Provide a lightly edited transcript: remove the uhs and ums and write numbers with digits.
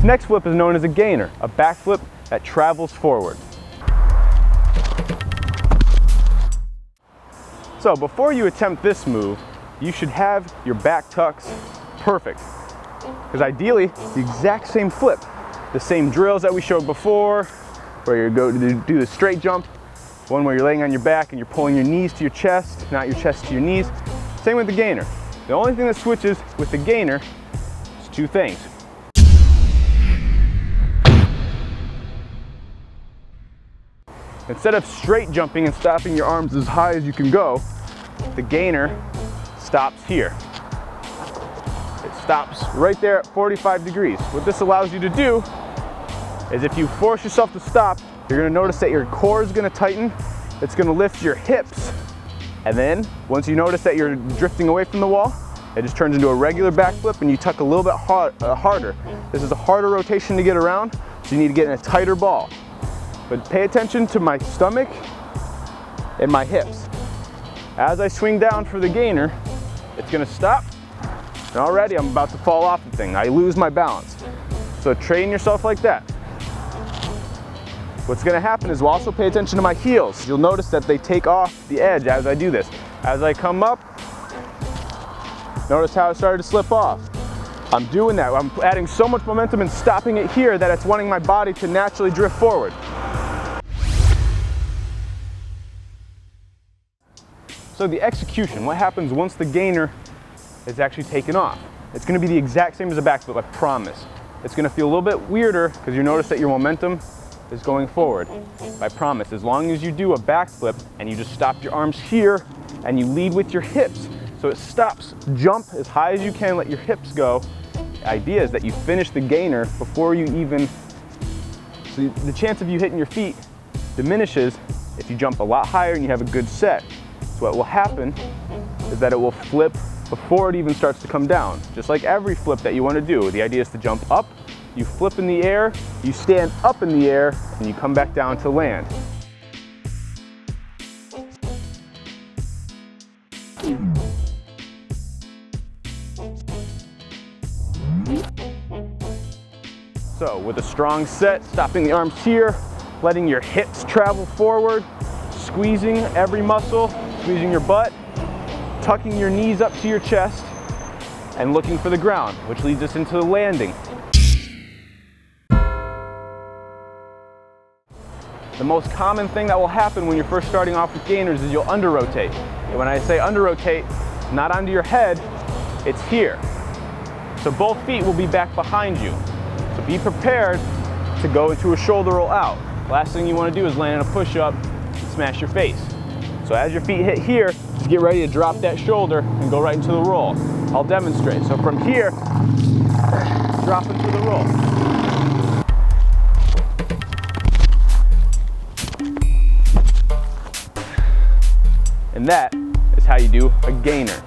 next flip is known as a gainer, a backflip that travels forward. So before you attempt this move, you should have your back tucks perfect. Because ideally, the exact same flip, the same drills that we showed before, where you go to do the straight jump, one where you're laying on your back and you're pulling your knees to your chest, not your chest to your knees. Same with the gainer. The only thing that switches with the gainer is two things. Instead of straight jumping and stopping your arms as high as you can go, the gainer stops here. It stops right there at 45 degrees. What this allows you to do is if you force yourself to stop, you're gonna notice that your core is gonna tighten, it's gonna lift your hips, and then once you notice that you're drifting away from the wall, it just turns into a regular backflip and you tuck a little bit harder. This is a harder rotation to get around, so you need to get in a tighter ball. But pay attention to my stomach and my hips. As I swing down for the gainer, it's gonna stop, and already I'm about to fall off the thing. I lose my balance. So train yourself like that. What's gonna happen is we'll also pay attention to my heels. You'll notice that they take off the edge as I do this. As I come up, notice how it started to slip off. I'm doing that. I'm adding so much momentum and stopping it here that it's wanting my body to naturally drift forward. So the execution, what happens once the gainer is actually taken off? It's gonna be the exact same as a backflip, I promise. It's gonna feel a little bit weirder because you notice that your momentum is going forward. I promise, as long as you do a backflip and you just stop your arms here and you lead with your hips, so it stops, jump as high as you can, let your hips go. The idea is that you finish the gainer before you even, so the chance of you hitting your feet diminishes if you jump a lot higher and you have a good set. So what will happen is that it will flip before it even starts to come down. Just like every flip that you want to do. The idea is to jump up, you flip in the air, you stand up in the air, and you come back down to land. So with a strong set, stopping the arms here, letting your hips travel forward, squeezing every muscle, squeezing your butt, tucking your knees up to your chest, and looking for the ground, which leads us into the landing. The most common thing that will happen when you're first starting off with gainers is you'll under-rotate. And when I say under-rotate, not onto your head, it's here. So both feet will be back behind you. So be prepared to go into a shoulder roll out. Last thing you want to do is land in a push-up and smash your face. So as your feet hit here, just get ready to drop that shoulder and go right into the roll. I'll demonstrate. So from here, drop into the roll. And that is how you do a gainer.